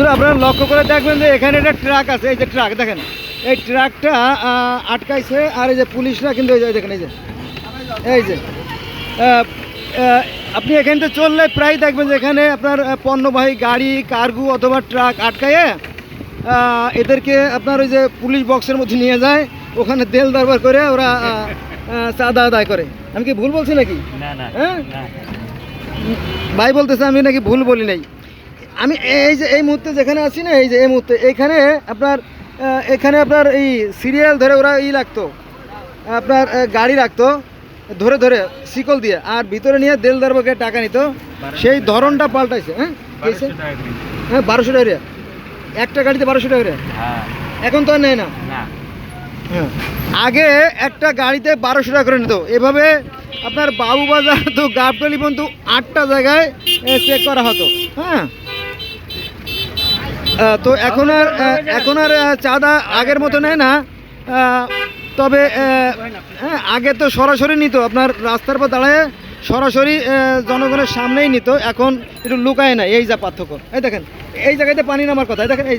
বন্ধুরা আপনারা লক্ষ্য করে দেখবেন যে এখানে একটা ট্রাক আছে, এই যে ট্রাক দেখেন, এই ট্রাকটা আটকাইছে। আর এই যে পুলিশরা কিন্তু এই যে দেখেন, এই যে আপনি এখান থেকে চললে প্রায় দেখবেন যে এখানে আপনার পণ্যবাহী গাড়ি, কার্গো অথবা ট্রাক আটকায়ে এদেরকে আপনার ওই যে পুলিশ বক্সের মধ্যে নিয়ে যায়, ওখানে তেল দরবার করে ওরা চাঁদা আদায় করে। আমি কি ভুল বলছি নাকি? হ্যাঁ, ভাই বলতেছে আমি নাকি ভুল বলি নাই। আমি এই যে এই মুহূর্তে যেখানে আছি না, এই যে এই মুহূর্তে এখানে আপনার এই সিরিয়াল ধরে ওরা লাগতো, আপনার গাড়ি রাখতো ধরে ধরে শিকল দিয়ে, আর ভিতরে নিয়ে দেল দরবাকে টাকা নিত। সেই ধরনটা পাল্টাইছে। হ্যাঁ, 1200 টাকা একটা গাড়িতে, 1200 টাকা। এখন তো আর নেয় না। হ্যাঁ, আগে একটা গাড়িতে 1200 টাকা করে নিত। এভাবে আপনার বাবুবাজার তো গাবতলী পর্যন্ত 8টা জায়গায় চেক করা হতো। হ্যাঁ, তো এখন আর চাঁদা আগের মতো নেয় না। তবে হ্যাঁ, আগে তো সরাসরি নিত, আপনার রাস্তার পর দাঁড়ায় সরাসরি জনগণের সামনেই নিত। এখন একটু লুকায় না, এই যা পার্থক্য। এই দেখেন, এই জায়গাতে পানি নামার কথা, দেখেন এই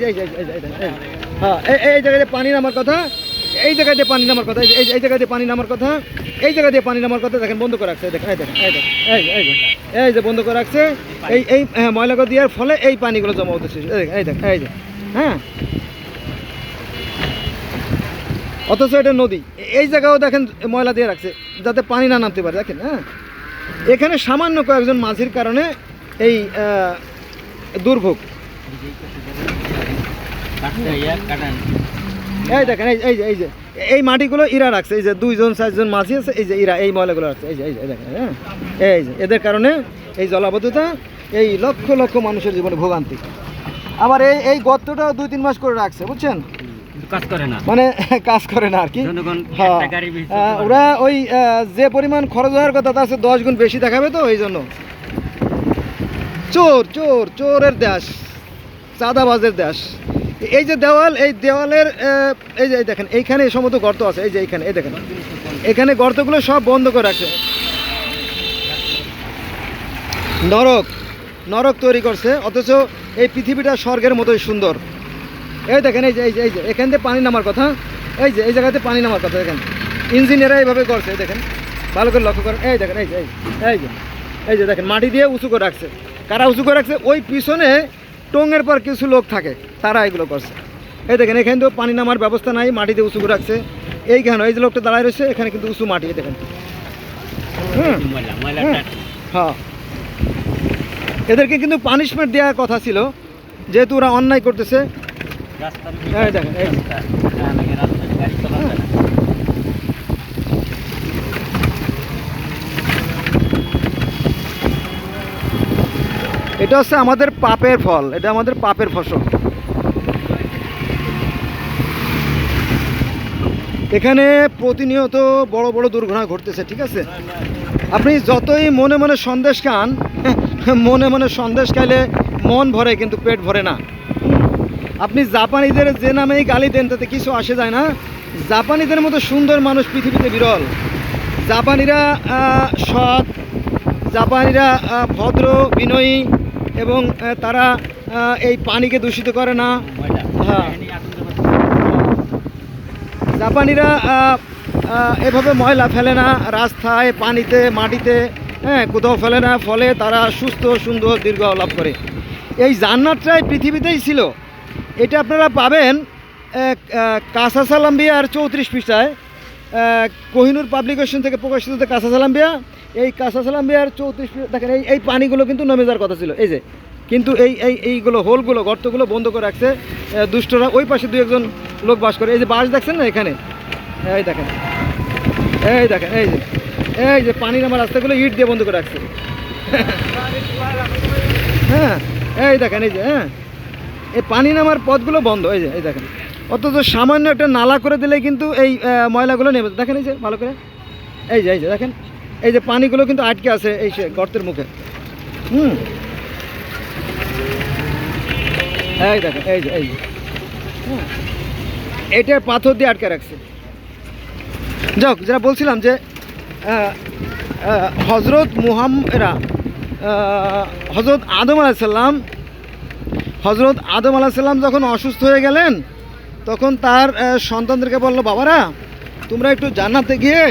হ্যাঁ, এই জায়গাতে পানি নামার কথা, এই জায়গাতে পানি নামার কথা, এই জায়গাতে পানি নামার কথা, এই জায়গা দিয়ে পানি নামার কথা। দেখেন বন্ধ করে রাখছে, দেখেন এই যে বন্ধ করে রাখছে। এই ময়লাগুলো দেওয়ার ফলে এই পানিগুলো জমা হতেছে। এই দেখেন, এই যে হ্যাঁ, অথচ এটা নদী। এই জায়গাও দেখেন ময়লা দিয়ে রাখছে যাতে পানি না নামতে পারে। দেখেন, হ্যাঁ, এখানে সামান্য কয়েকজন মাঝির কারণে এই দুর্ভোগ। এই দেখেন, এই যে এই মাটিগুলো ইরা রাখছে, এই যে 2-4জন মাঝি আছে, এই যে ইরা এই ময়লাগুলো রাখছে। এই যে দেখেন, হ্যাঁ, এই যে এদের কারণে এই জলাবদ্ধতা, এই লক্ষ লক্ষ মানুষের জীবনে ভোগান্তি। আবার এই গর্তটাও 2-3 মাস করে রাখছে, বুঝছেন, কাজ করে না, মানে কাজ করে না আর কি। ওরা ওই যে পরিমাণ খরচ হওয়ার কথা তার 10 গুণ বেশি দেখাবে, তো এই জন্য। চোরের দেশ, চাঁদাবাজের দেশ। এই যে দেওয়াল, এই দেওয়ালের এই যে দেখেন এইখানে সমস্ত গর্ত আছে, এই যে এইখানে, এই দেখেন এখানে গর্তগুলো সব বন্ধ করে রাখছে। নরক তৈরি করছে, অথচ এই পৃথিবীটা স্বর্গের মতোই সুন্দর। এই দেখেন, এই যে এখান থেকে পানি নামার কথা, এই জায়গাতে পানি নামার কথা। দেখেন ইঞ্জিনিয়াররা এইভাবে করছে, দেখেন ভালো করে লক্ষ্য করেন। এই দেখেন, এই যে দেখেন মাটি দিয়ে উঁচু করে রাখছে। কারা উঁচু করে রাখছে? ওই পিছনে টঙের পর কিছু লোক থাকে, তারা এগুলো করছে। এই দেখেন এখানে তো পানি নামার ব্যবস্থা নাই, মাটি দিয়ে উঁচু করে রাখছে। এইখানে এই যে লোকটা দাঁড়ায় রয়েছে, এখানে কিন্তু উঁচু মাটি, দেখেন। হ্যাঁ, এদেরকে কিন্তু পানিশমেন্ট দেওয়ার কথা ছিল, যেহেতু ওরা অন্যায় করতেছে। দেখেন এটা হচ্ছে আমাদের পাপের ফল, এটা আমাদের পাপের ফসল। এখানে প্রতিনিয়ত বড় বড় দুর্ঘটনা ঘটতেছে, ঠিক আছে। আপনি যতই মনে মনে সন্দেশ খান, মনে সন্দেশ খাইলে মন ভরে কিন্তু পেট ভরে না। আপনি জাপানিদের যে নামেই গালি দেন তাতে কিছু আসে যায় না। জাপানিদের মতো সুন্দর মানুষ পৃথিবীতে বিরল। জাপানিরা সৎ, জাপানিরা ভদ্র, বিনয়ী, এবং তারা এই পানিকে দূষিত করে না। হ্যাঁ, জাপানিরা এভাবে ময়লা ফেলে না রাস্তায়, পানিতে, মাটিতে, হ্যাঁ, কোথাও ফেলে না। ফলে তারা সুস্থ, সুন্দর, দীর্ঘ লাভ করে। এই জান্নাতটাই পৃথিবীতেই ছিল। এটা আপনারা পাবেন কাসাসালাম্বিয়ার 34 পৃষ্ঠায়, কোহিনুর পাবলিকেশন থেকে প্রকাশিত কাসাসালাম্বিয়া। এই কাসাসালাম্বিয়ার 34 দেখেন, এই পানিগুলো কিন্তু নেমে যাওয়ার কথা ছিল, এই যে, কিন্তু এইগুলো হোলগুলো, গর্তগুলো বন্ধ করে রাখছে দুষ্টরা। ওই পাশে 2-1জন লোক বাস করে। এই যে বাস দেখছেন না এখানে, এই দেখেন, এই যে পানি নামার রাস্তাগুলো ইট দিয়ে বন্ধ করে রাখছে। হ্যাঁ, এই দেখেন, এই যে, হ্যাঁ, এই পানি নামার পথগুলো বন্ধ, এই দেখেন। অথচ সামান্য একটা নালা করে দিলে কিন্তু এই ময়লাগুলো নেমে, দেখেন এই যে ভালো করে, এই যে দেখেন, এই যে পানিগুলো কিন্তু আটকে আছে এই গর্তের মুখে। এই দেখেন, এই যে হ্যাঁ, এইটার পাথর দিয়ে আটকে রাখছে। যাক, যেটা বলছিলাম যে হজরত আদম আলাইহিস সালাম হজরত আদম আলাইহিস সালাম যখন অসুস্থ হয়ে গেলেন, তখন তার সন্তানদেরকে বলল, বাবারা তোমরা একটু জান্নাতে গিয়ে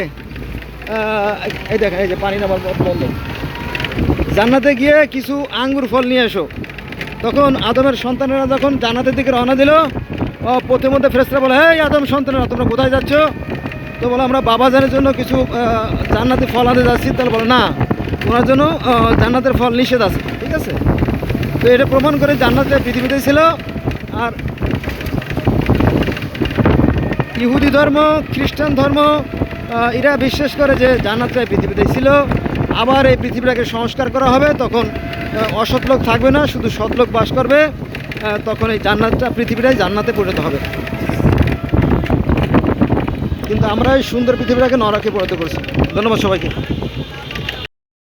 এই দেখেন এই যে পানি নামার বন্ধ, জান্নাতে গিয়ে কিছু আঙ্গুর ফল নিয়ে এসো। তখন আদমের সন্তানেরা যখন জান্নাতের দিকে রওনা দিল, পথে মধ্যে ফেরেশতারা বলে, এই আদম সন্তানেরা তোমরা কোথায় যাচ্ছ? তো বলে আমরা বাবাজানের জন্য কিছু জান্নাতি ফল আনতে যাচ্ছি। তাহলে বলে না, ওনার জন্য জান্নাতের ফল নিষেধ আছে। ঠিক আছে, তো এটা প্রমাণ করে জান্নাতে পৃথিবীতে ছিল। আর ইহুদি ধর্ম, খ্রিস্টান ধর্ম এরা বিশ্বাস করে যে জান্নাতটা পৃথিবীতেই ছিল। আবার এই পৃথিবীটাকে সংস্কার করা হবে, তখন অসৎ লোক থাকবে না, শুধু সৎ লোক বাস করবে। তখন এই জান্নাতটা পৃথিবীটাই জান্নাতে পরিণত হবে। কিন্তু আমরা এই সুন্দর পৃথিবীটাকে নরকে পরিণত করছি। ধন্যবাদ সবাইকে।